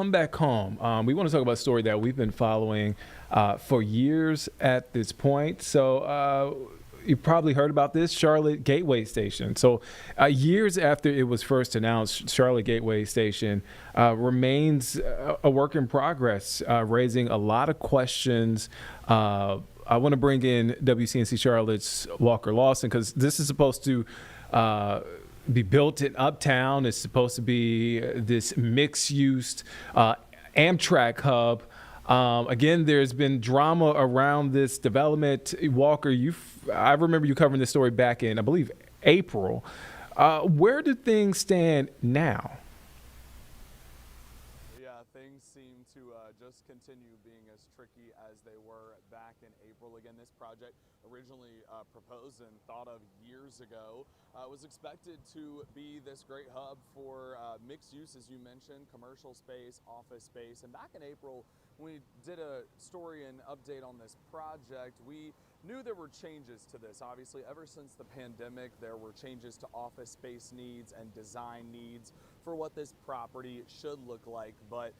Come back home. We want to talk about a story that we've been following for years at this point. So you probably heard about this, Charlotte Gateway Station. So years after it was first announced, Charlotte Gateway Station remains a work in progress, raising a lot of questions. I want to bring in WCNC Charlotte's Walker Lawson because this is supposed to be built in Uptown. It's supposed to be this mixed-use Amtrak hub. Again, there's been drama around this development. Walker, I remember you covering this story back in, I believe, April. Where do things stand now? Yeah, things seem to just continue being as tricky as they were back in April. Again, this project originally proposed and thought of years ago was expected to be this great hub for mixed use, as you mentioned, commercial space, office space. And back in April, when we did a story and update on this project, we knew there were changes to this. Obviously, ever since the pandemic, there were changes to office space needs and design needs for what this property should look like. But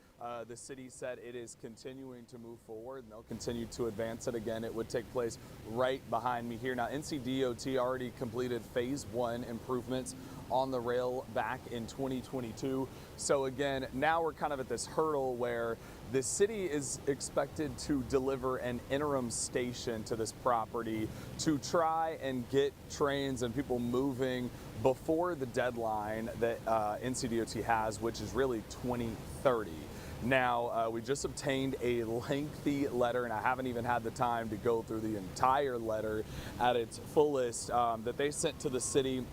the city said it is continuing to move forward and they'll continue to advance it. Again, it would take place right behind me here. Now, NCDOT already completed phase 1 improvements on the rail back in 2022. So again, now we're kind of at this hurdle where the city is expected to deliver an interim station to this property to try and get trains and people moving before the deadline that NCDOT has, which is really 2030. Now, we just obtained a lengthy letter, and I haven't even had the time to go through the entire letter at its fullest, that they sent to the city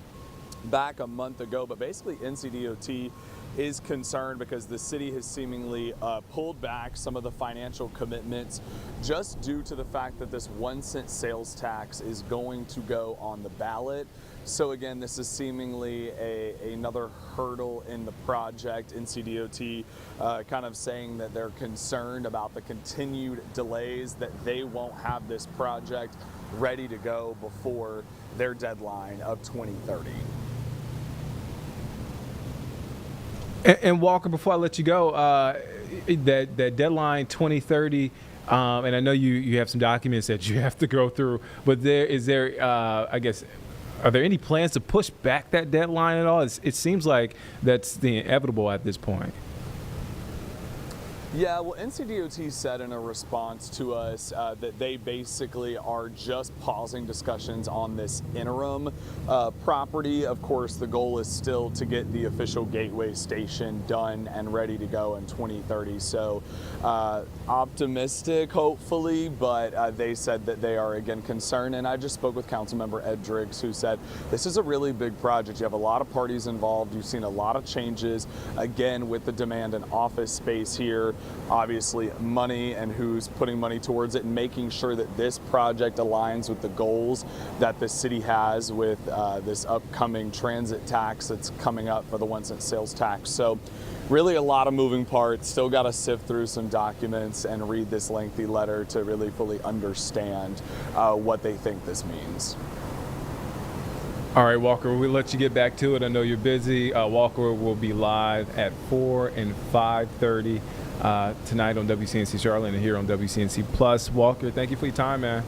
back a month ago. But basically, NCDOT is concerned because the city has seemingly pulled back some of the financial commitments just due to the fact that this 1-cent sales tax is going to go on the ballot. So again, this is seemingly another hurdle in the project. NCDOT kind of saying that they're concerned about the continued delays, that they won't have this project ready to go before their deadline of 2030. And Walker, before I let you go, that deadline 2030, and I know you have some documents that you have to go through, but I guess, are there any plans to push back that deadline at all? It seems like that's the inevitable at this point. Yeah, well, NCDOT said in a response to us that they basically are just pausing discussions on this interim property. Of course, the goal is still to get the official gateway station done and ready to go in 2030. So optimistic, hopefully, but they said that they are, again, concerned. And I just spoke with Councilmember Ed Driggs, who said this is a really big project. You have a lot of parties involved. You've seen a lot of changes, again, with the demand in office space here. Obviously money and who's putting money towards it and making sure that this project aligns with the goals that the city has with this upcoming transit tax that's coming up for the 1-cent sales tax. So really a lot of moving parts. Still got to sift through some documents and read this lengthy letter to really fully understand what they think this means. All right, Walker, we'll let you get back to it. I know you're busy. Walker will be live at 4 and 5:30 tonight on WCNC Charlotte and here on WCNC Plus. Walker, thank you for your time, man.